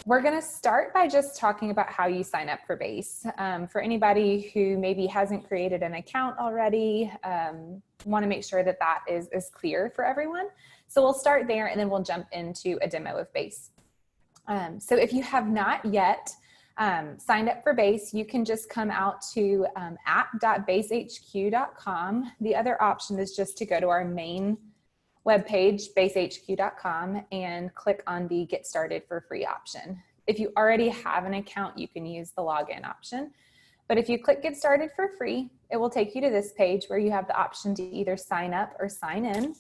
We're going to start by just talking about how you sign up for Base. For anybody who maybe hasn't created an account already, want to make sure that that is clear for everyone. So we'll start there and then we'll jump into a demo of Base. So if you have not yet signed up for Base, you can just come out to app.basehq.com. The other option is just to go to our main webpage, basehq.com, and click on the Get Started for Free option. If you already have an account, you can use the login option. But if you click Get Started for Free, it will take you to this page where you have the option to either sign up or sign in.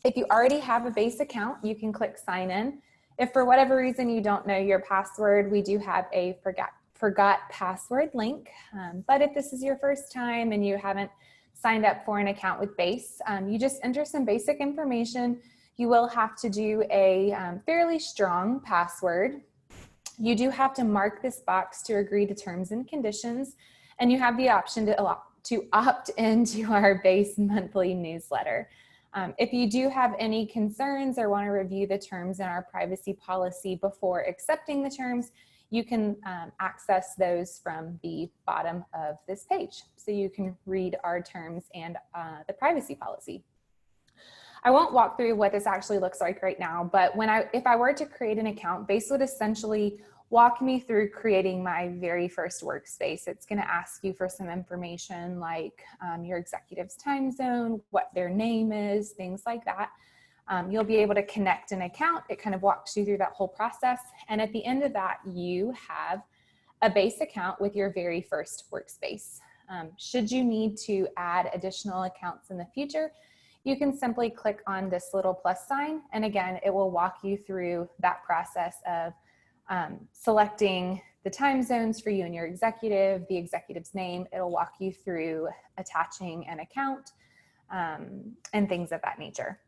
If you already have a Base account, you can click Sign In. If for whatever reason you don't know your password, we do have a forgot password link. But if this is your first time and you haven't signed up for an account with Base, you just enter some basic information. You will have to do a fairly strong password. You do have to mark this box to agree to terms and conditions, and you have the option to opt into our Base monthly newsletter. If you do have any concerns or want to review the terms in our privacy policy before accepting the terms, you can access those from the bottom of this page. So you can read our terms and the privacy policy. I won't walk through what this actually looks like right now, but if I were to create an account, Base would essentially walk me through creating my very first workspace. It's going to ask you for some information like your executive's time zone, what their name is, things like that. You'll be able to connect an account. It kind of walks you through that whole process. And at the end of that, you have a Base account with your very first workspace. Should you need to add additional accounts in the future, you can simply click on this little plus sign. And again, it will walk you through that process of selecting the time zones for you and your executive, the executive's name. It'll walk you through attaching an account and things of that nature.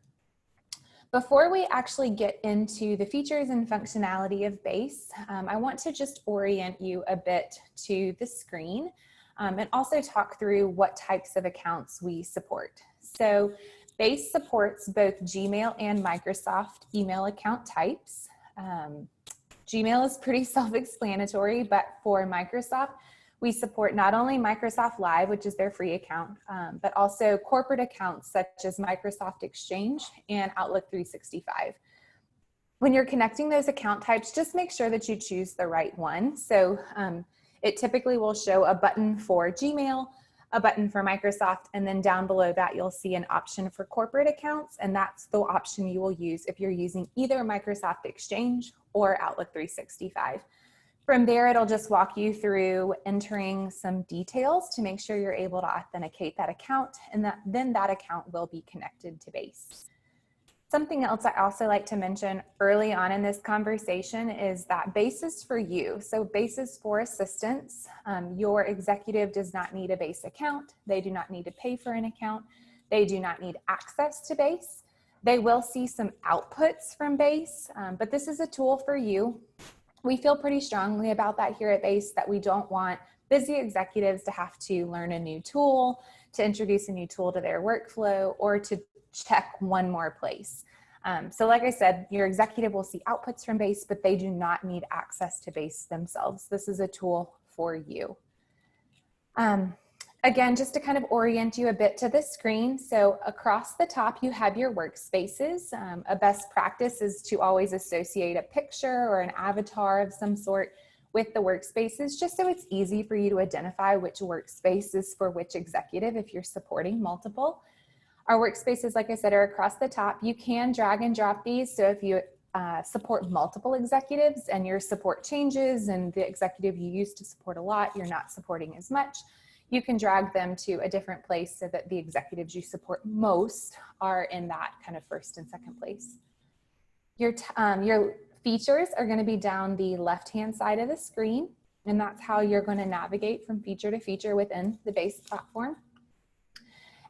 Before we actually get into the features and functionality of Base, I want to just orient you a bit to the screen and also talk through what types of accounts we support. So Base supports both Gmail and Microsoft email account types. Gmail is pretty self-explanatory, but for Microsoft, we support not only Microsoft Live, which is their free account, but also corporate accounts such as Microsoft Exchange and Outlook 365. When you're connecting those account types, just make sure that you choose the right one. So it typically will show a button for Gmail, a button for Microsoft, and then down below that you'll see an option for corporate accounts, and that's the option you will use if you're using either Microsoft Exchange or Outlook 365. From there, it'll just walk you through entering some details to make sure you're able to authenticate that account, and then that account will be connected to Base. Something else I also like to mention early on in this conversation is that Base is for you. So Base is for assistance. Your executive does not need a Base account. They do not need to pay for an account. They do not need access to Base. They will see some outputs from Base, but this is a tool for you. We feel pretty strongly about that here at Base, that we don't want busy executives to have to learn a new tool, to introduce a new tool to their workflow, or to check one more place. So like I said, your executive will see outputs from Base, but they do not need access to Base themselves. This is a tool for you. Again, just to kind of orient you a bit to the screen. So across the top, you have your workspaces. A best practice is to always associate a picture or an avatar of some sort with the workspaces, just so it's easy for you to identify which workspace is for which executive if you're supporting multiple. Our workspaces, like I said, are across the top. You can drag and drop these. So if you support multiple executives and your support changes and the executive you used to support a lot, you're not supporting as much, you can drag them to a different place so that the executives you support most are in that kind of first and second place. Your features are going to be down the left-hand side of the screen, and that's how you're going to navigate from feature to feature within the Base platform.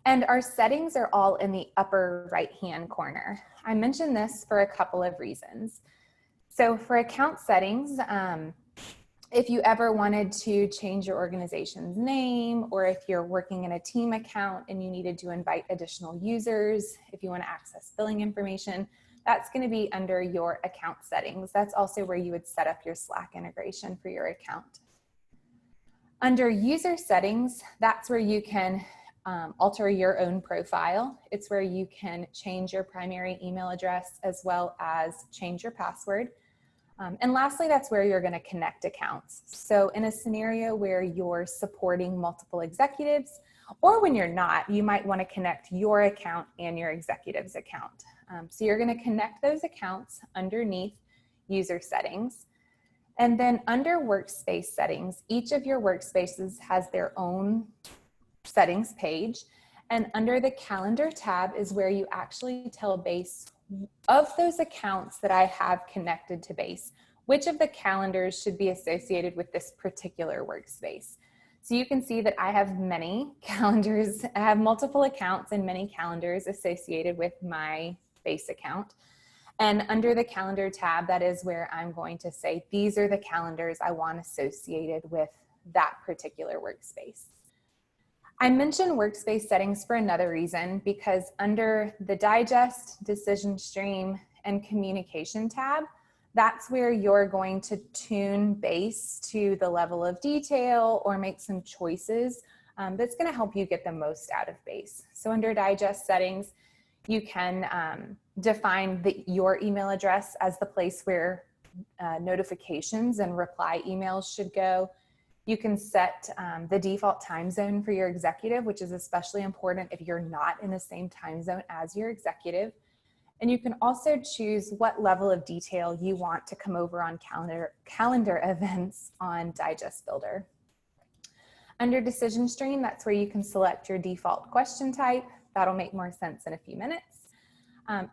And our settings are all in the upper right-hand corner. I mention this for a couple of reasons. So for account settings, if you ever wanted to change your organization's name, or if you're working in a team account and you needed to invite additional users, if you want to access billing information, That's going to be under your account settings. That's also where you would set up your Slack integration for your account. Under user settings, that's where you can alter your own profile. It's where you can change your primary email address as well as change your password. And lastly, that's where you're going to connect accounts. So in a scenario where you're supporting multiple executives, or when you're not, you might want to connect your account and your executive's account. So you're going to connect those accounts underneath user settings. And then under workspace settings, each of your workspaces has their own settings page. And under the calendar tab is where you actually tell Base, of those accounts that I have connected to Base, which of the calendars should be associated with this particular workspace. So you can see that I have many calendars, I have multiple accounts and many calendars associated with my Base account. And under the calendar tab, that is where I'm going to say, these are the calendars I want associated with that particular workspace. I mentioned workspace settings for another reason, because under the digest, decision stream, and communication tab, that's where you're going to tune Base to the level of detail or make some choices that's going to help you get the most out of Base. So under digest settings, you can define your email address as the place where notifications and reply emails should go. You can set the default time zone for your executive, which is especially important if you're not in the same time zone as your executive. And you can also choose what level of detail you want to come over on calendar events on Digest Builder. Under Decision Stream, that's where you can select your default question type. That'll make more sense in a few minutes.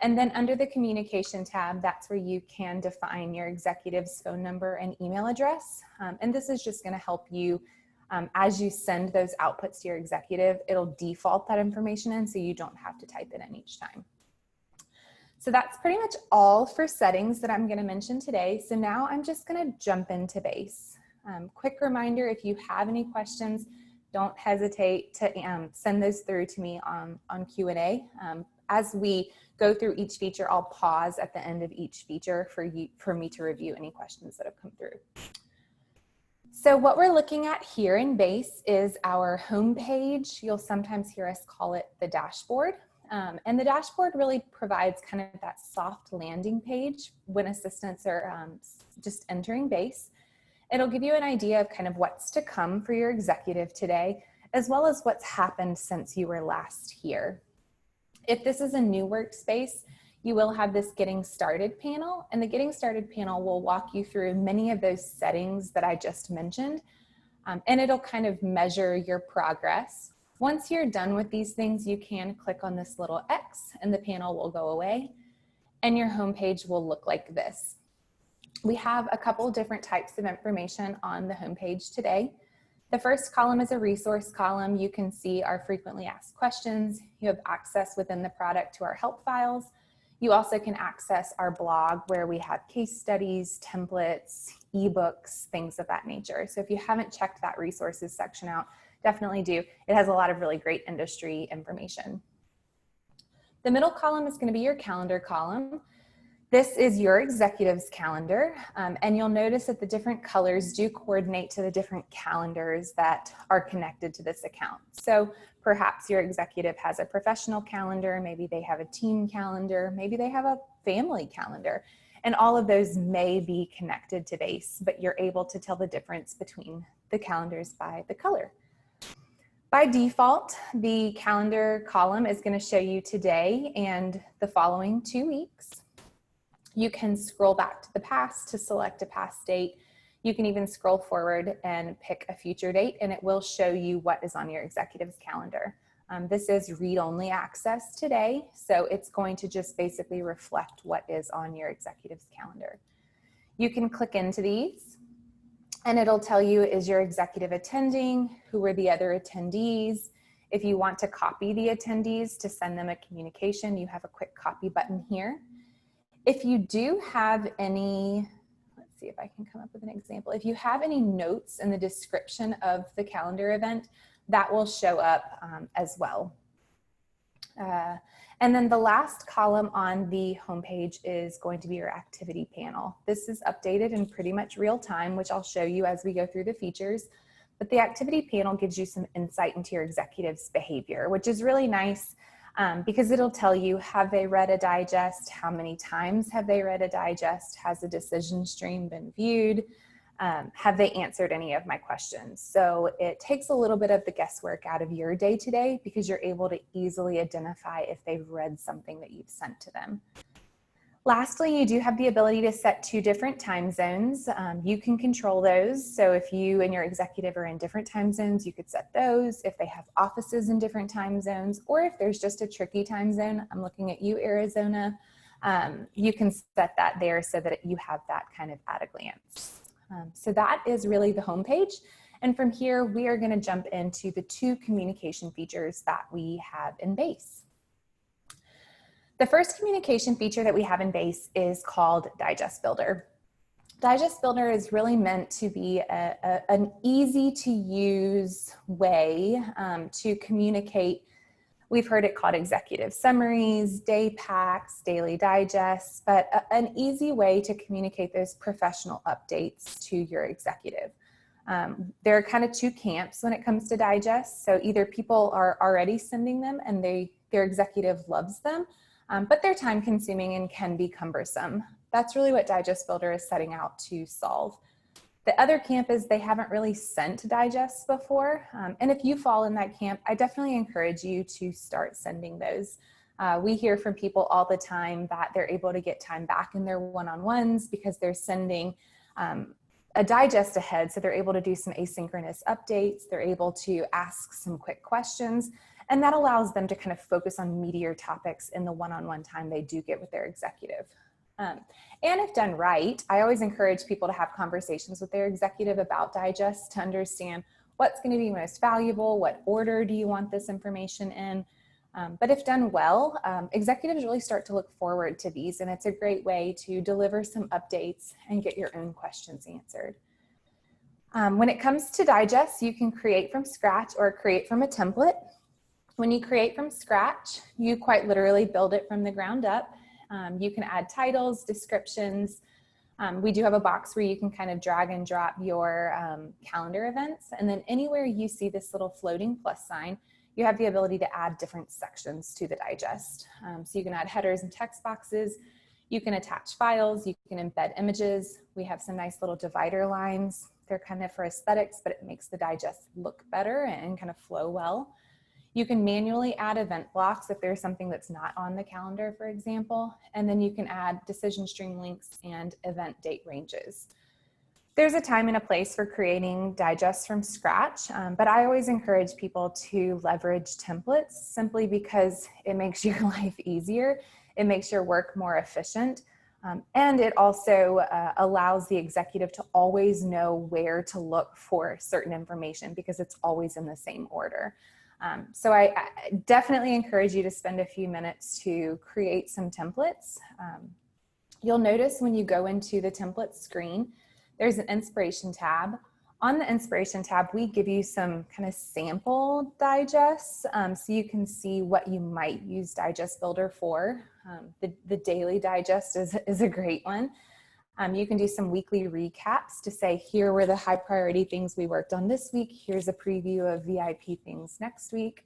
And then under the Communication tab, that's where you can define your executive's phone number and email address. And this is just going to help you, as you send those outputs to your executive, it'll default that information in so you don't have to type it in each time. So that's pretty much all for settings that I'm going to mention today. So now I'm just going to jump into Base. Quick reminder, if you have any questions, don't hesitate to send those through to me on Q&A. As we go through each feature, I'll pause at the end of each feature for me to review any questions that have come through. So what we're looking at here in Base is our home page. You'll sometimes hear us call it the dashboard. And the dashboard really provides kind of that soft landing page when assistants are just entering Base. It'll give you an idea of kind of what's to come for your executive today, as well as what's happened since you were last here. If this is a new workspace, you will have this Getting Started panel, and the Getting Started panel will walk you through many of those settings that I just mentioned, and it'll kind of measure your progress. Once you're done with these things, you can click on this little X and the panel will go away, and your homepage will look like this. We have a couple different types of information on the homepage today. The first column is a resource column. You can see our frequently asked questions. You have access within the product to our help files. You also can access our blog where we have case studies, templates, ebooks, things of that nature. So if you haven't checked that resources section out, definitely do. It has a lot of really great industry information. The middle column is going to be your calendar column. This is your executive's calendar, and you'll notice that the different colors do coordinate to the different calendars that are connected to this account. So perhaps your executive has a professional calendar, maybe they have a team calendar, maybe they have a family calendar, and all of those may be connected to Base, but you're able to tell the difference between the calendars by the color. By default, the calendar column is going to show you today and the following 2 weeks. You can scroll back to the past to select a past date. You can even scroll forward and pick a future date, and it will show you what is on your executive's calendar. This is read-only access today, so it's going to just basically reflect what is on your executive's calendar. You can click into these, and it'll tell you, is your executive attending? Who are the other attendees? If you want to copy the attendees to send them a communication, you have a quick copy button here. If you do have any, let's see if I can come up with an example. If you have any notes in the description of the calendar event, that will show up as well. And then the last column on the homepage is going to be your activity panel. This is updated in pretty much real time, which I'll show you as we go through the features. But the activity panel gives you some insight into your executive's behavior, which is really nice because it'll tell you, have they read a digest? How many times have they read a digest? Has the decision stream been viewed? Have they answered any of my questions? So it takes a little bit of the guesswork out of your day-to-day because you're able to easily identify if they've read something that you've sent to them. Lastly, you do have the ability to set 2 different time zones. You can control those. So if you and your executive are in different time zones, you could set those. If they have offices in different time zones, or if there's just a tricky time zone, I'm looking at you, Arizona, you can set that there so that you have that kind of at a glance. So that is really the homepage. And from here, we are going to jump into the 2 communication features that we have in BASE. The first communication feature that we have in BASE is called Digest Builder. Digest Builder is really meant to be an easy to use way to communicate. We've heard it called executive summaries, day packs, daily digests, but an easy way to communicate those professional updates to your executive. There are kind of 2 camps when it comes to digests. So either people are already sending them and their executive loves them, but they're time consuming and can be cumbersome. That's really what Digest Builder is setting out to solve. The other camp is they haven't really sent digests before. And if you fall in that camp, I definitely encourage you to start sending those. We hear from people all the time that they're able to get time back in their one-on-ones because they're sending a digest ahead. So they're able to do some asynchronous updates. They're able to ask some quick questions. And that allows them to kind of focus on meatier topics in the one-on-one time they do get with their executive. And if done right, I always encourage people to have conversations with their executive about digests to understand what's going to be most valuable, what order do you want this information in. But if done well, executives really start to look forward to these, and it's a great way to deliver some updates and get your own questions answered. When it comes to digests, you can create from scratch or create from a template. When you create from scratch, you quite literally build it from the ground up. You can add titles, descriptions. We do have a box where you can kind of drag and drop your calendar events. And then anywhere you see this little floating plus sign, you have the ability to add different sections to the digest. So you can add headers and text boxes. You can attach files. You can embed images. We have some nice little divider lines. They're kind of for aesthetics, but it makes the digest look better and kind of flow well. You can manually add event blocks if there's something that's not on the calendar, for example, and then you can add decision stream links and event date ranges. There's a time and a place for creating digests from scratch, but I always encourage people to leverage templates simply because it makes your life easier. It makes your work more efficient. And it also allows the executive to always know where to look for certain information because it's always in the same order. So I definitely encourage you to spend a few minutes to create some templates. You'll notice when you go into the template screen, there's an inspiration tab. On the inspiration tab, we give you some kind of sample digests so you can see what you might use Digest Builder for. The daily digest is a great one. You can do some weekly recaps to say, here were the high priority things we worked on this week. Here's a preview of VIP things next week.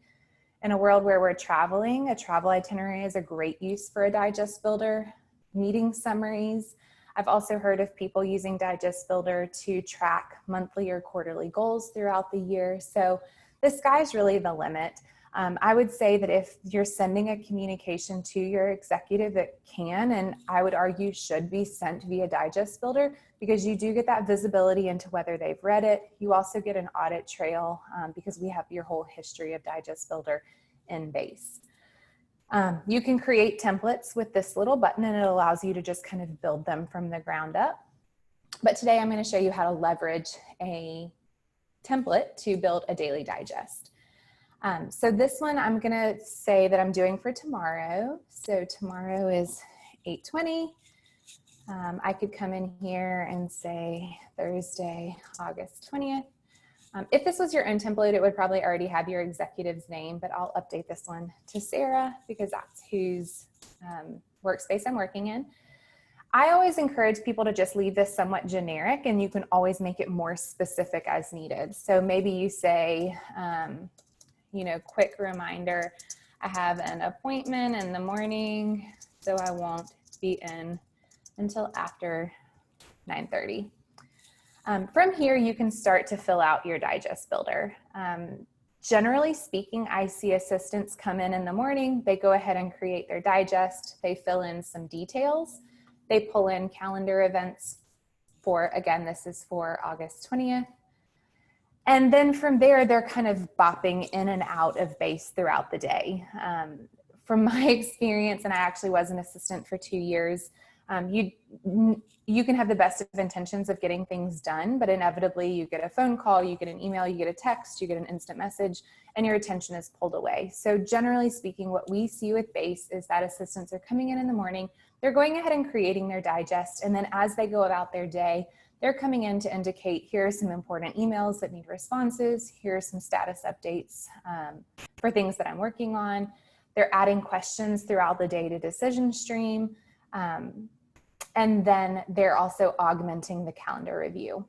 In a world where we're traveling, a travel itinerary is a great use for a Digest Builder. Meeting summaries. I've also heard of people using Digest Builder to track monthly or quarterly goals throughout the year. So the sky's really the limit. I would say that if you're sending a communication to your executive, it can, and I would argue should be sent via Digest Builder because you do get that visibility into whether they've read it. You also get an audit trail because we have your whole history of Digest Builder in BASE. You can create templates with this little button and it allows you to just kind of build them from the ground up. But today I'm going to show you how to leverage a template to build a daily digest. So this one I'm going to say that I'm doing for tomorrow. So tomorrow is 8/20. I could come in here and say Thursday, August 20th. If this was your own template, it would probably already have your executive's name, but I'll update this one to Sarah because that's whose workspace I'm working in. I always encourage people to just leave this somewhat generic, and you can always make it more specific as needed. So maybe you say, quick reminder, I have an appointment in the morning, so I won't be in until after 9:30. From here, you can start to fill out your digest builder. Generally speaking, I see assistants come in the morning, they go ahead and create their digest, they fill in some details, they pull in calendar events for, again, this is for August 20th. And then from there, they're kind of bopping in and out of base throughout the day. From my experience, and I actually was an assistant for 2 years, you can have the best of intentions of getting things done, but inevitably you get a phone call, you get an email, you get a text, you get an instant message, and your attention is pulled away. So generally speaking, what we see with BASE is that assistants are coming in the morning, they're going ahead and creating their digest, and then as they go about their day, they're coming in to indicate, here are some important emails that need responses, here are some status updates for things that I'm working on. They're adding questions throughout the day to decision stream. And then they're also augmenting the calendar review.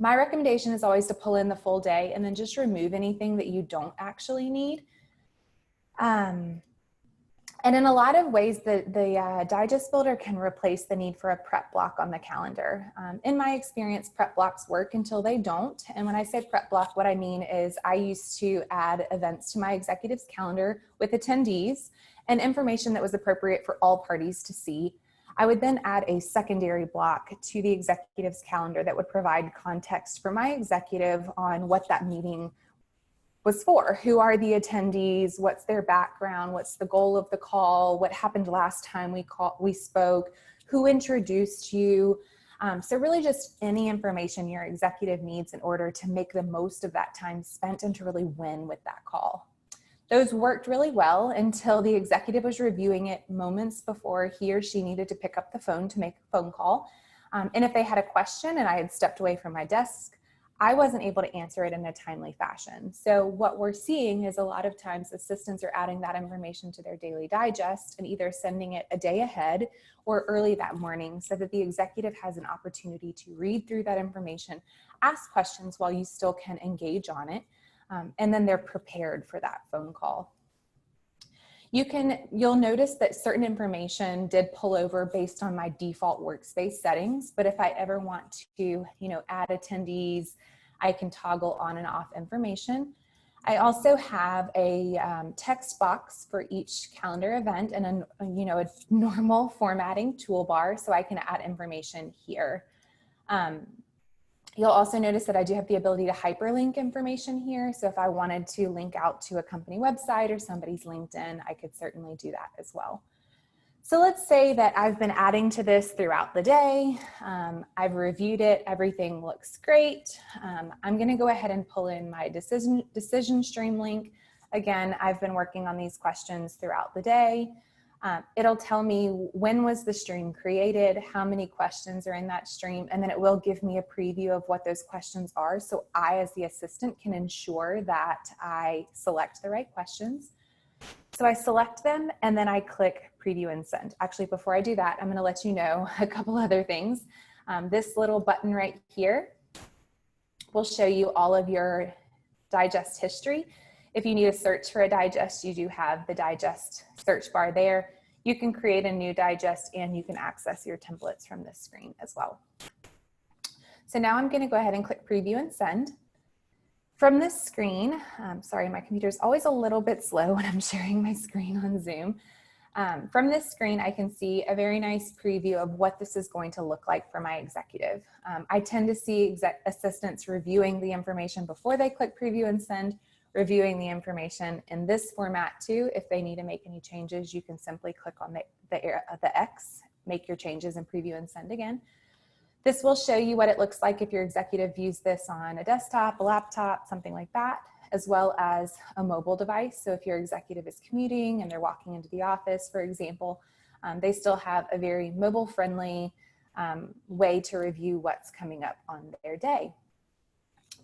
My recommendation is always to pull in the full day and then just remove anything that you don't actually need. And in a lot of ways, the digest builder can replace the need for a prep block on the calendar. In my experience, prep blocks work until they don't. And when I say prep block, what I mean is I used to add events to my executive's calendar with attendees and information that was appropriate for all parties to see. I would then add a secondary block to the executive's calendar that would provide context for my executive on what that meeting was for. Who are the attendees? What's their background? What's the goal of the call? What happened last time we spoke? Who introduced you? So really just any information your executive needs in order to make the most of that time spent and to really win with that call. Those worked really well until the executive was reviewing it moments before he or she needed to pick up the phone to make a phone call. And if they had a question and I had stepped away from my desk, I wasn't able to answer it in a timely fashion. So what we're seeing is a lot of times assistants are adding that information to their daily digest and either sending it a day ahead or early that morning so that the executive has an opportunity to read through that information, ask questions while you still can engage on it. And then they're prepared for that phone call. You'll notice that certain information did pull over based on my default workspace settings, but if I ever want to, add attendees, I can toggle on and off information. I also have a text box for each calendar event and a normal formatting toolbar so I can add information here. You'll also notice that I do have the ability to hyperlink information here. So if I wanted to link out to a company website or somebody's LinkedIn, I could certainly do that as well. So let's say that I've been adding to this throughout the day. I've reviewed it. Everything looks great. I'm going to go ahead and pull in my decision stream link. Again, I've been working on these questions throughout the day. It'll tell me when was the stream created, how many questions are in that stream, and then it will give me a preview of what those questions are so I, as the assistant, can ensure that I select the right questions. So I select them and then I click preview and send. Actually, before I do that, I'm going to let you know a couple other things. This little button right here will show you all of your digest history. If you need a search for a digest, you do have the digest search bar there. You can create a new digest and you can access your templates from this screen as well. So now I'm going to go ahead and click preview and send. From this screen, sorry, my computer is always a little bit slow when I'm sharing my screen on Zoom. From this screen, I can see a very nice preview of what this is going to look like for my executive. I tend to see assistants reviewing the information before they click preview and send, reviewing the information in this format too. If they need to make any changes, you can simply click on the X, make your changes and preview and send again. This will show you what it looks like if your executive views this on a desktop, a laptop, something like that, as well as a mobile device. So if your executive is commuting and they're walking into the office, for example, they still have a very mobile-friendly way to review what's coming up on their day.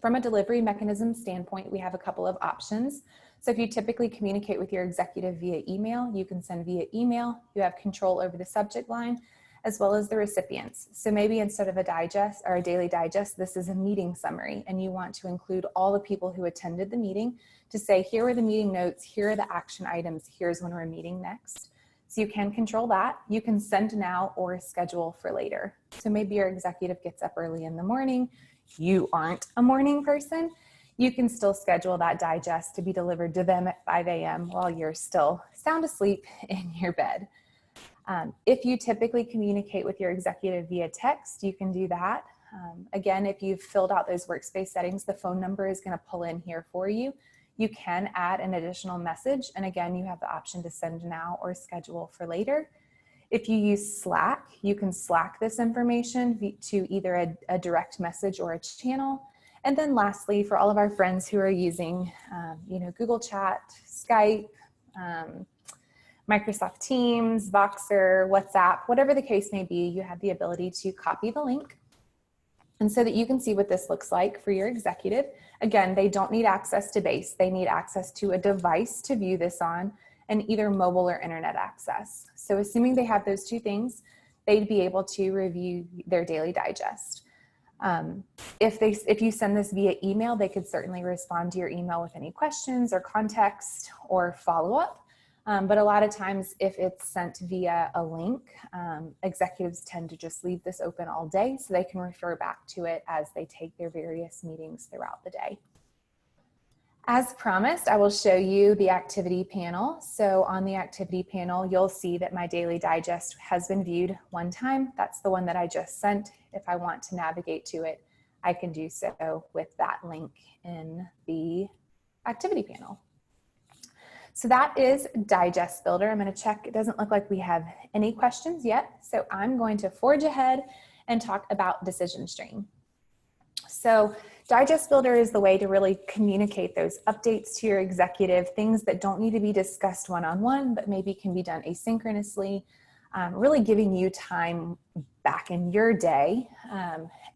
From a delivery mechanism standpoint, we have a couple of options. So if you typically communicate with your executive via email, you can send via email. You have control over the subject line as well as the recipients. So maybe instead of a digest or a daily digest, this is a meeting summary, and you want to include all the people who attended the meeting to say, here are the meeting notes, here are the action items, here's when we're meeting next. So you can control that. You can send now or schedule for later. So maybe your executive gets up early in the morning, you aren't a morning person, you can still schedule that digest to be delivered to them at 5 a.m. while you're still sound asleep in your bed. If you typically communicate with your executive via text, you can do that. Again, if you've filled out those workspace settings, the phone number is going to pull in here for you. You can add an additional message, and again, you have the option to send now or schedule for later. If you use Slack, you can Slack this information to either a direct message or a channel. And then lastly, for all of our friends who are using Google Chat, Skype, Microsoft Teams, Voxer, WhatsApp, whatever the case may be, you have the ability to copy the link. And so that you can see what this looks like for your executive. Again, they don't need access to Base. They need access to a device to view this on, and either mobile or internet access. So assuming they have those two things, they'd be able to review their daily digest. If you send this via email, they could certainly respond to your email with any questions or context or follow-up. But a lot of times if it's sent via a link, executives tend to just leave this open all day so they can refer back to it as they take their various meetings throughout the day. As promised, I will show you the activity panel. So on the activity panel, you'll see that my daily digest has been viewed one time. That's the one that I just sent. If I want to navigate to it, I can do so with that link in the activity panel. So that is Digest Builder. I'm going to check. It doesn't look like we have any questions yet. So I'm going to forge ahead and talk about Decision Stream. So Digest Builder is the way to really communicate those updates to your executive, things that don't need to be discussed one-on-one, but maybe can be done asynchronously, really giving you time back in your day.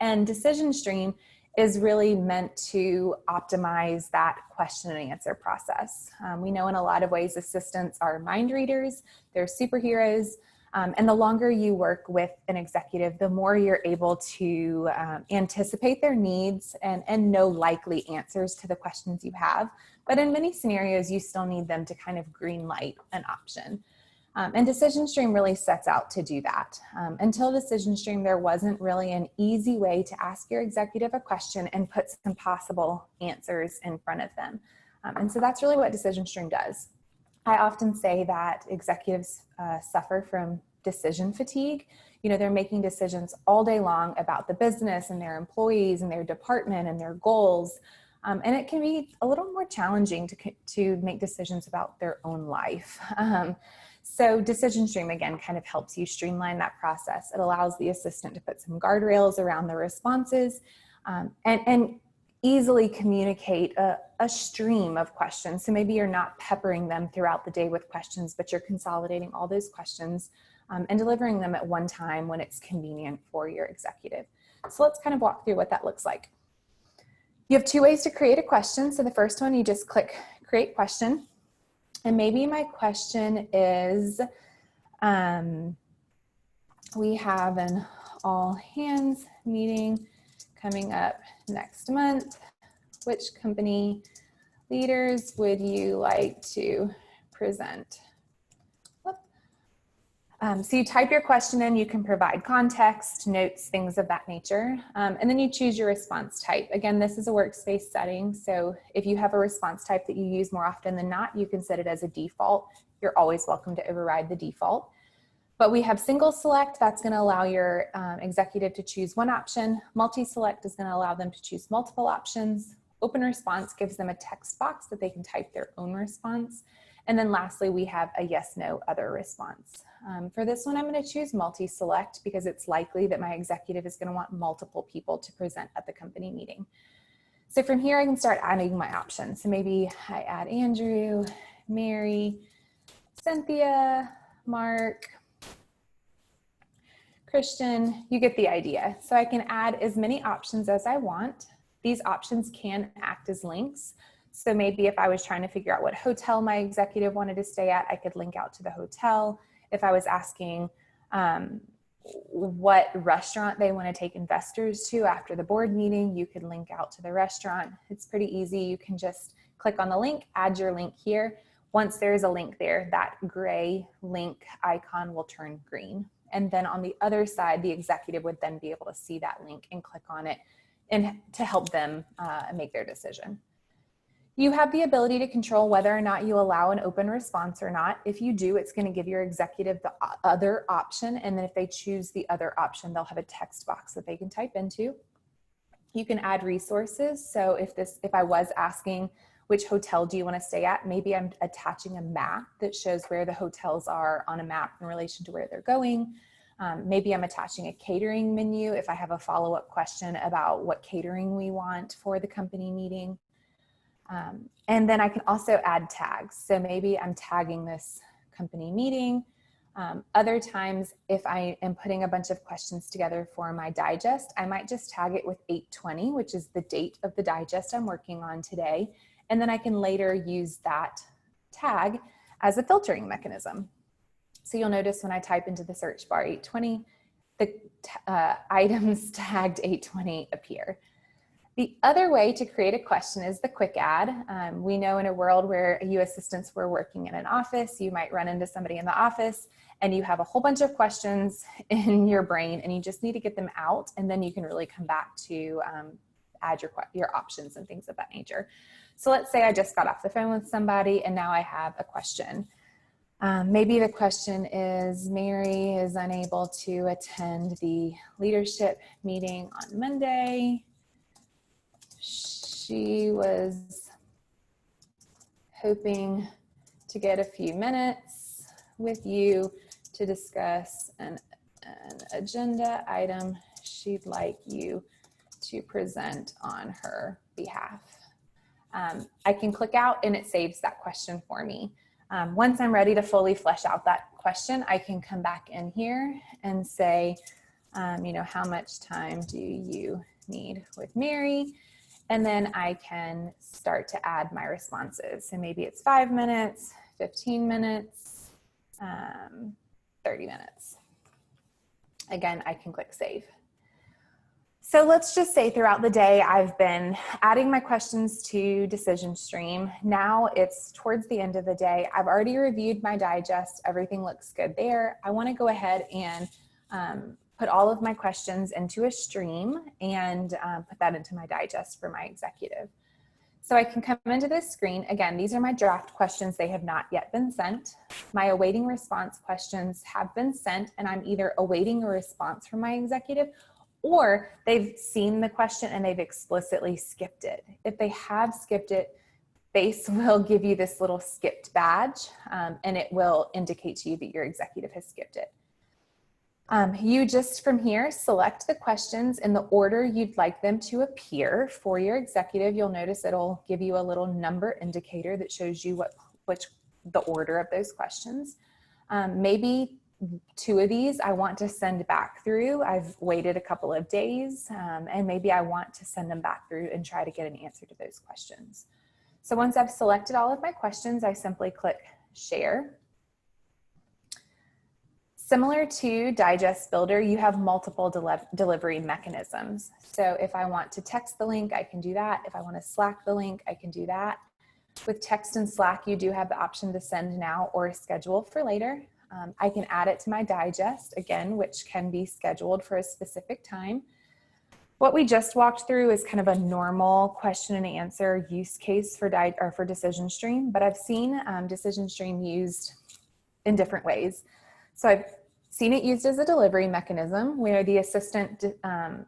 And Decision Stream is really meant to optimize that question and answer process. We know in a lot of ways assistants are mind readers, they're superheroes, and the longer you work with an executive, the more you're able to anticipate their needs and know likely answers to the questions you have. But in many scenarios, you still need them to kind of green light an option. And Decision Stream really sets out to do that. Until Decision Stream, there wasn't really an easy way to ask your executive a question and put some possible answers in front of them. And so that's really what Decision Stream does. I often say that executives suffer from decision fatigue. You know, they're making decisions all day long about the business and their employees and their department and their goals. And it can be a little more challenging to make decisions about their own life. So Decision Stream, again, kind of helps you streamline that process. It allows the assistant to put some guardrails around the responses and easily communicate a stream of questions. So maybe you're not peppering them throughout the day with questions, but you're consolidating all those questions and delivering them at one time when it's convenient for your executive. So let's kind of walk through what that looks like. You have two ways to create a question. So the first one, you just click Create Question. And maybe my question is, we have an all hands meeting coming up next month. Which company leaders would you like to present? So you type your question in, you can provide context, notes, things of that nature, and then you choose your response type. Again, this is a workspace setting, so if you have a response type that you use more often than not, you can set it as a default. You're always welcome to override the default. But we have single select, that's going to allow your executive to choose one option. Multi-select is going to allow them to choose multiple options. Open response gives them a text box that they can type their own response. And then lastly, we have a yes, no, other response. For this one, I'm going to choose multi-select because it's likely that my executive is going to want multiple people to present at the company meeting. So from here, I can start adding my options. So maybe I add Andrew, Mary, Cynthia, Mark, Christian. You get the idea. So I can add as many options as I want. These options can act as links. So maybe if I was trying to figure out what hotel my executive wanted to stay at, I could link out to the hotel. If I was asking what restaurant they want to take investors to after the board meeting, you could link out to the restaurant. It's pretty easy. You can just click on the link, add your link here. Once there's a link there, that gray link icon will turn green. And then on the other side, the executive would then be able to see that link and click on it and to help them make their decision. You have the ability to control whether or not you allow an open response or not. If you do, it's going to give your executive the other option. And then if they choose the other option, they'll have a text box that they can type into. You can add resources. So if I was asking, which hotel do you want to stay at? Maybe I'm attaching a map that shows where the hotels are on a map in relation to where they're going. Maybe I'm attaching a catering menu if I have a follow-up question about what catering we want for the company meeting. And then I can also add tags. So maybe I'm tagging this company meeting. Other times, if I am putting a bunch of questions together for my digest, I might just tag it with 8/20, which is the date of the digest I'm working on today. And then I can later use that tag as a filtering mechanism. So you'll notice when I type into the search bar 8/20, the items tagged 8/20 appear. The other way to create a question is the quick add. We know in a world where you assistants were working in an office, you might run into somebody in the office and you have a whole bunch of questions in your brain and you just need to get them out, and then you can really come back to add your options and things of that nature. So let's say I just got off the phone with somebody and now I have a question. Maybe the question is, Mary is unable to attend the leadership meeting on Monday. She was hoping to get a few minutes with you to discuss an agenda item she'd like you to present on her behalf. I can click out and it saves that question for me. Once I'm ready to fully flesh out that question, I can come back in here and say, how much time do you need with Mary? And then I can start to add my responses. So maybe it's 5 minutes, 15 minutes, 30 minutes. Again, I can click save. So let's just say throughout the day, I've been adding my questions to Decision Stream. Now it's towards the end of the day. I've already reviewed my digest. Everything looks good there. I want to go ahead and put all of my questions into a stream and put that into my digest for my executive. So I can come into this screen. Again, these are my draft questions. They have not yet been sent. My awaiting response questions have been sent, and I'm either awaiting a response from my executive or they've seen the question and they've explicitly skipped it. If they have skipped it, Base will give you this little skipped badge, and it will indicate to you that your executive has skipped it. You just from here select the questions in the order you'd like them to appear for your executive. You'll notice it'll give you a little number indicator that shows you the order of those questions. Maybe 2 of these I want to send back through. I've waited a couple of days, and maybe I want to send them back through and try to get an answer to those questions. So once I've selected all of my questions, I simply click share. Similar to Digest Builder, you have multiple delivery mechanisms. So if I want to text the link, I can do that. If I want to Slack the link, I can do that. With text and Slack, you do have the option to send now or schedule for later. I can add it to my digest, again, which can be scheduled for a specific time. What we just walked through is kind of a normal question and answer use case for Decision Stream, but I've seen Decision Stream used in different ways. So I've seen it used as a delivery mechanism where the assistant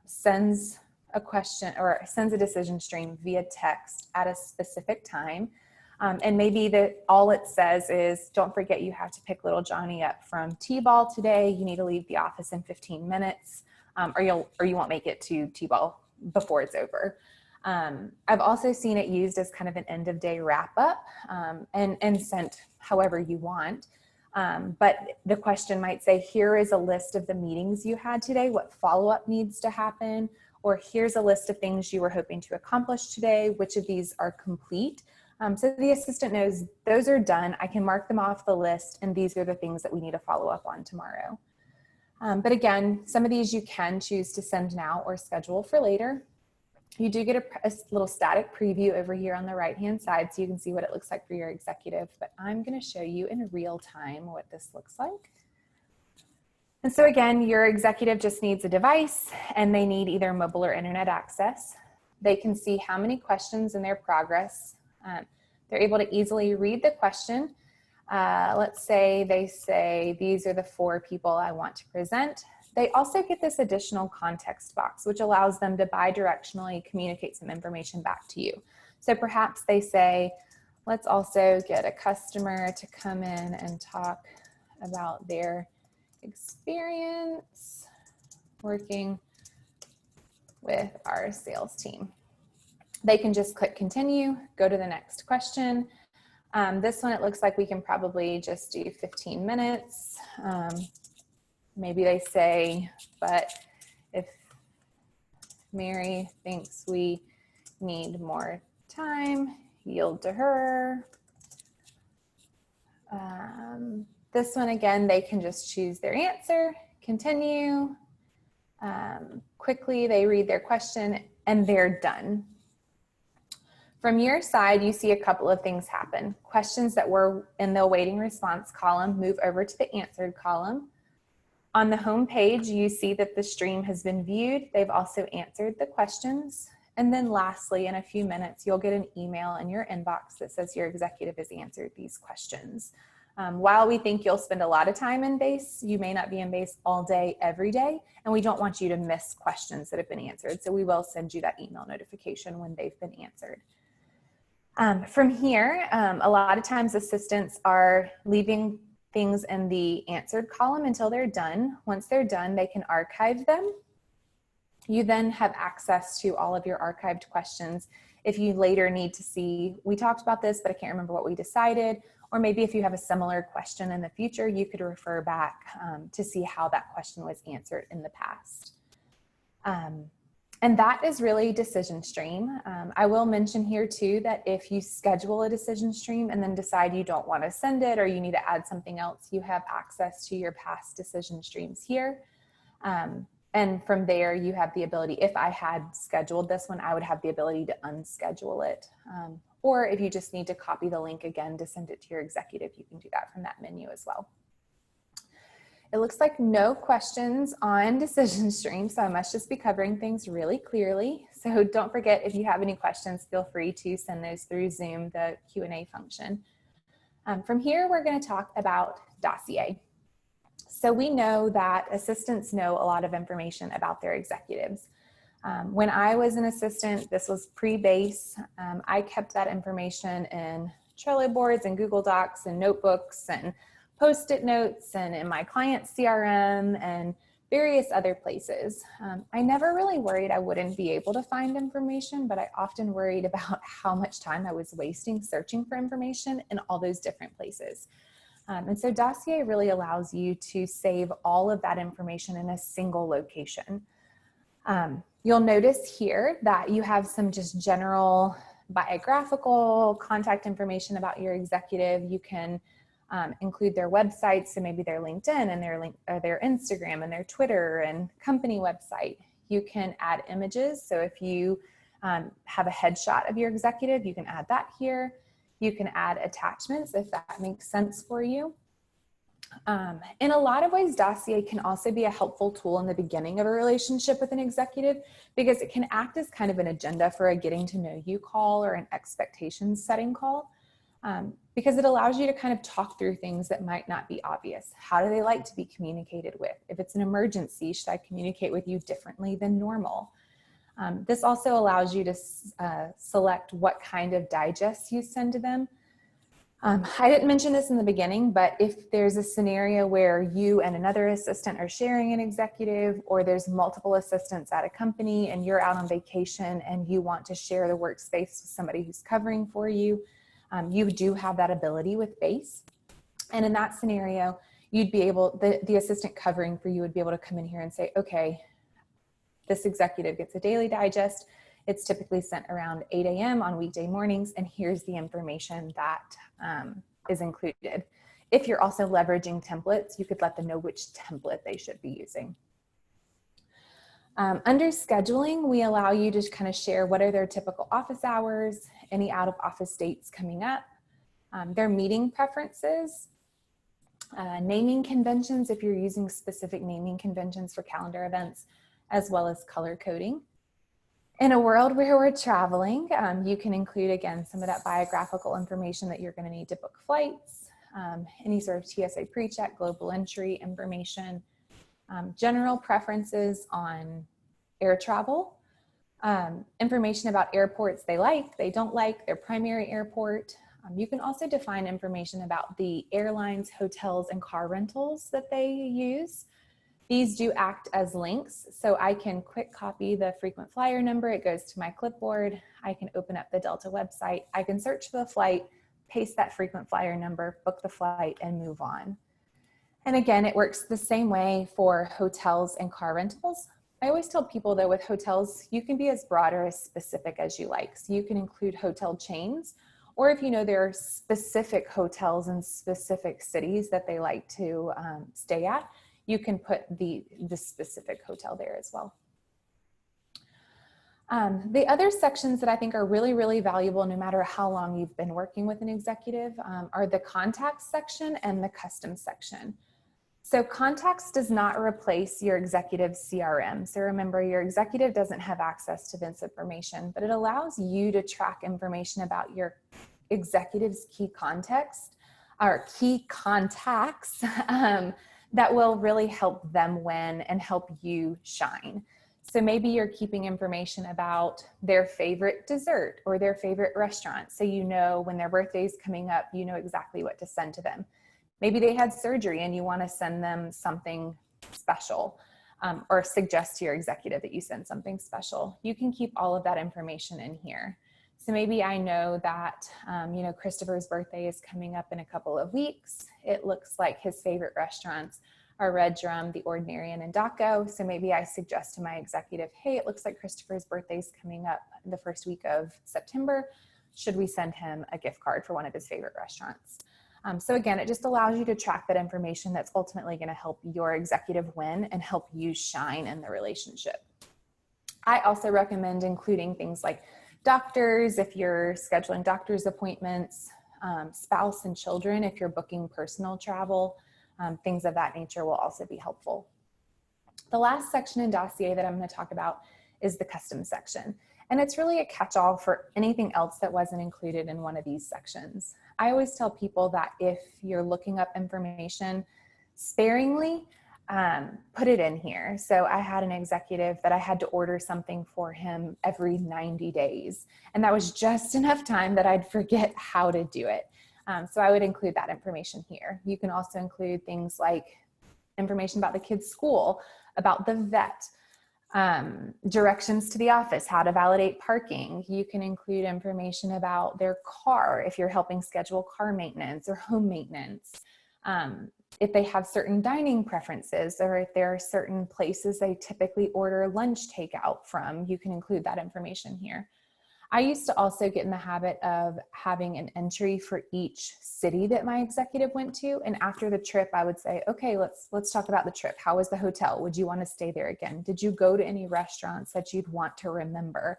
sends a question or sends a decision stream via text at a specific time. And maybe all it says is, don't forget you have to pick little Johnny up from T-ball today. You need to leave the office in 15 minutes or you won't make it to T-ball before it's over. I've also seen it used as kind of an end of day wrap up and sent however you want. But the question might say, here is a list of the meetings you had today, what follow-up needs to happen, or here's a list of things you were hoping to accomplish today. Which of these are complete? So the assistant knows those are done. I can mark them off the list, and these are the things that we need to follow up on tomorrow. But again, some of these you can choose to send now or schedule for later. You do get a little static preview over here on the right-hand side, so you can see what it looks like for your executive, but I'm going to show you in real time what this looks like. And so again, your executive just needs a device, and they need either mobile or internet access. They can see how many questions in their progress. They're able to easily read the question. Let's say they say, these are the 4 people I want to present. They also get this additional context box, which allows them to bi-directionally communicate some information back to you. So perhaps they say, let's also get a customer to come in and talk about their experience working with our sales team. They can just click continue, go to the next question. This one, it looks like we can probably just do 15 minutes. Maybe they say, but if Mary thinks we need more time, yield to her. This one, again, they can just choose their answer, continue. Quickly, they read their question, and they're done. From your side, you see a couple of things happen. Questions that were in the awaiting response column move over to the answered column. On the home page, you see that the stream has been viewed. They've also answered the questions. And then lastly, in a few minutes, you'll get an email in your inbox that says your executive has answered these questions. While we think you'll spend a lot of time in BASE, you may not be in BASE all day, every day, and we don't want you to miss questions that have been answered. So we will send you that email notification when they've been answered. From here, a lot of times assistants are leaving things in the answered column until they're done. Once they're done, they can archive them. You then have access to all of your archived questions. If you later need to see, we talked about this, but I can't remember what we decided, or maybe if you have a similar question in the future, you could refer back to see how that question was answered in the past. And that is really decision stream. I will mention here too that if you schedule a decision stream and then decide you don't want to send it or you need to add something else, you have access to your past decision streams here. And from there, you have the ability, if I had scheduled this one, I would have the ability to unschedule it. Or if you just need to copy the link again to send it to your executive, you can do that from that menu as well. It looks like no questions on decision stream, so I must just be covering things really clearly. So don't forget, if you have any questions, feel free to send those through Zoom, the Q&A function. From here, we're going to talk about dossier. So we know that assistants know a lot of information about their executives. When I was an assistant, this was pre-BASE, I kept that information in Trello boards and Google Docs and notebooks and Post-it notes and in my client CRM and various other places. I never really worried I wouldn't be able to find information, but I often worried about how much time I was wasting searching for information in all those different places. And so dossier really allows you to save all of that information in a single location. You'll notice here that you have some just general biographical contact information about your executive. You can include their websites, so maybe their LinkedIn and their Instagram and their Twitter and company website. You can add images, so if you have a headshot of your executive, you can add that here. You can add attachments if that makes sense for you. In a lot of ways, dossier can also be a helpful tool in the beginning of a relationship with an executive because it can act as kind of an agenda for a getting to know you call or an expectations setting call. Because it allows you to kind of talk through things that might not be obvious. How do they like to be communicated with? If it's an emergency, should I communicate with you differently than normal? This also allows you to select what kind of digests you send to them. I didn't mention this in the beginning, but if there's a scenario where you and another assistant are sharing an executive, or there's multiple assistants at a company and you're out on vacation and you want to share the workspace with somebody who's covering for you, you do have that ability with BASE. And in that scenario, you'd be able, the assistant covering for you would be able to come in here and say, okay, This executive gets a daily digest. It's typically sent around 8 a.m. on weekday mornings, and here's the information that is included. If you're also leveraging templates, you could let them know which template they should be using. Under scheduling, we allow you to kind of share what are their typical office hours, any out of office dates coming up, their meeting preferences, naming conventions if you're using specific naming conventions for calendar events, as well as color coding. In a world where we're traveling, you can include, again, some of that biographical information that you're going to need to book flights, any sort of TSA pre-check, global entry information, general preferences on air travel, information about airports they like, they don't like, their primary airport. You can also define information about the airlines, hotels, and car rentals that they use. These do act as links, so I can quick copy the frequent flyer number. It goes to my clipboard. I can open up the Delta website. I can search for the flight, paste that frequent flyer number, book the flight, and move on. And again, it works the same way for hotels and car rentals. I always tell people though, with hotels, you can be as broad or as specific as you like. So you can include hotel chains, or if you know there are specific hotels in specific cities that they like to stay at, you can put the specific hotel there as well. The other sections that I think are really, really valuable, no matter how long you've been working with an executive, are the contacts section and the custom section. So contacts does not replace your executive CRM. So remember, your executive doesn't have access to this information, but it allows you to track information about your executive's key context or key contacts that will really help them win and help you shine. So maybe you're keeping information about their favorite dessert or their favorite restaurant. So you know when their birthday is coming up, you know exactly what to send to them. Maybe they had surgery and you want to send them something special, or suggest to your executive that you send something special. You can keep all of that information in here. So maybe I know that, Christopher's birthday is coming up in a couple of weeks. It looks like his favorite restaurants are Red Drum, The Ordinary, and Endako. So maybe I suggest to my executive, hey, it looks like Christopher's birthday is coming up the first week of September. Should we send him a gift card for one of his favorite restaurants? So again, it just allows you to track that information that's ultimately going to help your executive win and help you shine in the relationship. I also recommend including things like doctors, if you're scheduling doctor's appointments, spouse and children, if you're booking personal travel, things of that nature will also be helpful. The last section in dossier that I'm going to talk about is the custom section. And it's really a catch-all for anything else that wasn't included in one of these sections. I always tell people that if you're looking up information sparingly, put it in here. So I had an executive that I had to order something for him every 90 days. And that was just enough time that I'd forget how to do it. So I would include that information here. You can also include things like information about the kid's school, about the vet, directions to the office, how to validate parking. You can include information about their car if you're helping schedule car maintenance or home maintenance. If they have certain dining preferences, or if there are certain places they typically order lunch takeout from, you can include that information here. I used to also get in the habit of having an entry for each city that my executive went to. And after the trip, I would say, okay, let's talk about the trip. How was the hotel? Would you want to stay there again? Did you go to any restaurants that you'd want to remember?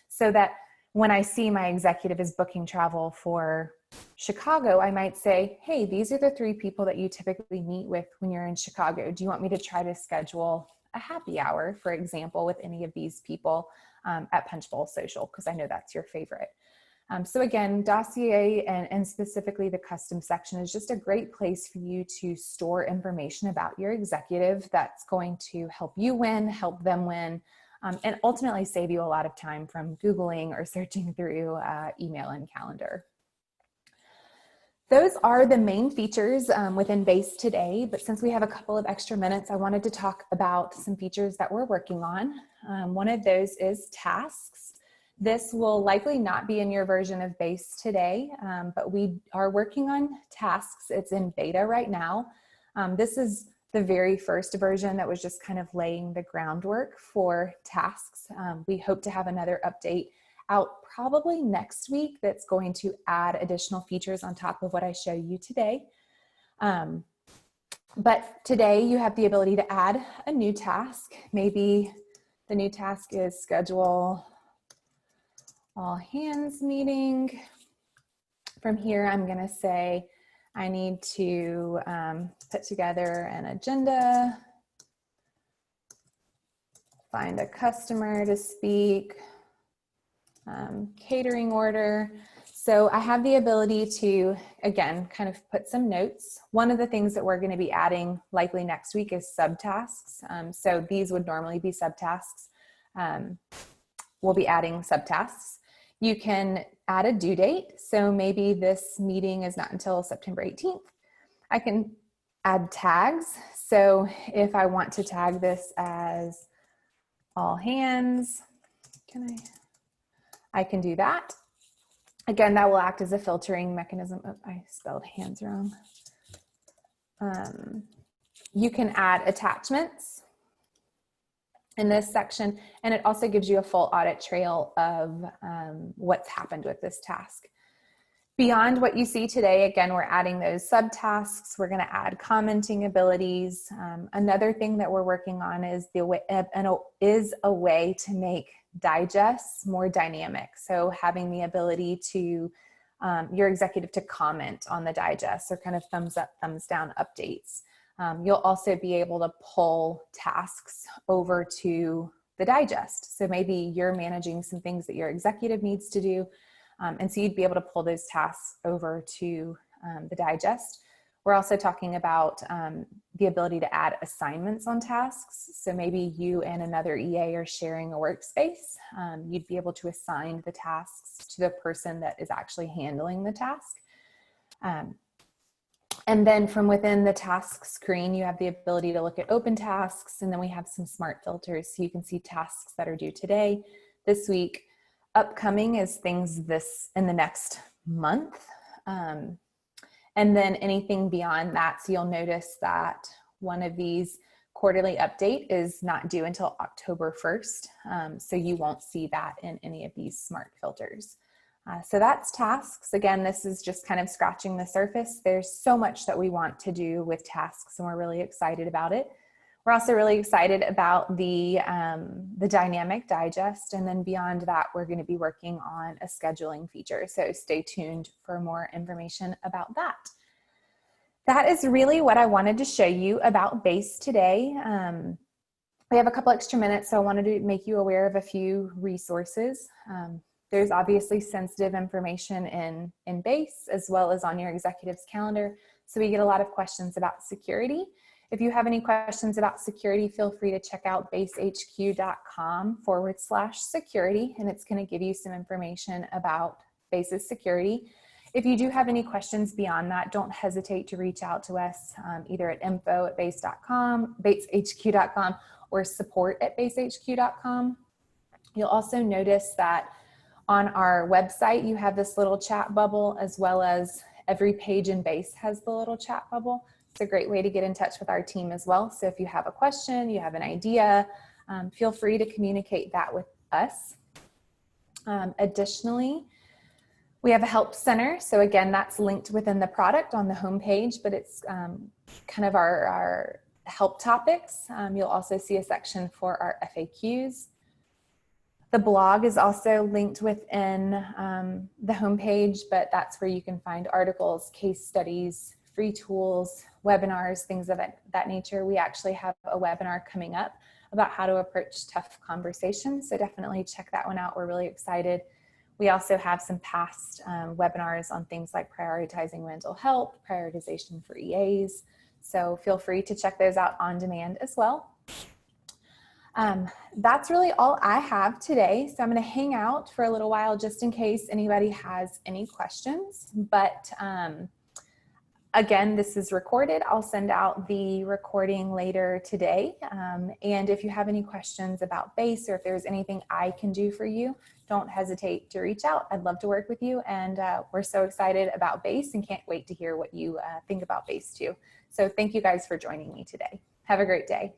So that when I see my executive is booking travel for Chicago, I might say, hey, these are the 3 people that you typically meet with when you're in Chicago. Do you want me to try to schedule a happy hour, for example, with any of these people at Punch Bowl Social, because I know that's your favorite. So again, dossier and specifically the custom section is just a great place for you to store information about your executive that's going to help you win, help them win, and ultimately save you a lot of time from Googling or searching through email and calendar. Those are the main features within BASE today, but since we have a couple of extra minutes, I wanted to talk about some features that we're working on. One of those is tasks. This will likely not be in your version of BASE today, but we are working on tasks. It's in beta right now. This is the very first version that was just kind of laying the groundwork for tasks. We hope to have another update out probably next week that's going to add additional features on top of what I show you today. But today you have the ability to add a new task. Maybe the new task is schedule all hands meeting. From here, I'm gonna say I need to put together an agenda, find a customer to speak, catering order. So I have the ability to, again, kind of put some notes. One of the things that we're going to be adding likely next week is subtasks. So these would normally be subtasks. We'll be adding subtasks. You can add a due date. So maybe this meeting is not until September 18th. I can add tags. So if I want to tag this as all hands, I can do that. Again, that will act as a filtering mechanism. Oh, I spelled hands wrong. You can add attachments in this section, and it also gives you a full audit trail of what's happened with this task. Beyond what you see today, again, we're adding those subtasks. We're going to add commenting abilities. Another thing that we're working on is a way to make digests more dynamic. So having the ability to your executive to comment on the digest, or kind of thumbs up, thumbs down updates. You'll also be able to pull tasks over to the digest. So maybe you're managing some things that your executive needs to do. And so you'd be able to pull those tasks over to the digest. We're also talking about the ability to add assignments on tasks. So maybe you and another EA are sharing a workspace. You'd be able to assign the tasks to the person that is actually handling the task. And then from within the task screen, you have the ability to look at open tasks, and then we have some smart filters. So you can see tasks that are due today, this week. Upcoming is things in the next month. And then anything beyond that. So you'll notice that one of these quarterly update is not due until October 1st. So you won't see that in any of these smart filters. So that's tasks. Again, this is just kind of scratching the surface. There's so much that we want to do with tasks, and we're really excited about it. We're also really excited about the dynamic digest, and then beyond that, we're going to be working on a scheduling feature. So stay tuned for more information about that. That is really what I wanted to show you about BASE today. We have a couple extra minutes, so I wanted to make you aware of a few resources. There's obviously sensitive information in BASE as well as on your executive's calendar. So we get a lot of questions about security. If you have any questions about security, feel free to check out basehq.com/security, and it's going to give you some information about BASE's security. If you do have any questions beyond that, don't hesitate to reach out to us either at info@basehq.com, basehq.com, or support@basehq.com. You'll also notice that on our website, you have this little chat bubble, as well as every page in BASE has the little chat bubble. It's a great way to get in touch with our team as well. So if you have a question, you have an idea, feel free to communicate that with us. Additionally, we have a help center. So again, that's linked within the product on the homepage, but it's kind of our help topics. You'll also see a section for our FAQs. The blog is also linked within the homepage, but that's where you can find articles, case studies, free tools, webinars, things of that nature. We actually have a webinar coming up about how to approach tough conversations, so definitely check that one out. We're really excited. We also have some past webinars on things like prioritizing mental health, prioritization for EAs, so feel free to check those out on demand as well. That's really all I have today. So I'm going to hang out for a little while just in case anybody has any questions, but Again, this is recorded. I'll send out the recording later today. And if you have any questions about BASE, or if there's anything I can do for you, don't hesitate to reach out. I'd love to work with you. And we're so excited about BASE and can't wait to hear what you think about BASE too. So thank you guys for joining me today. Have a great day.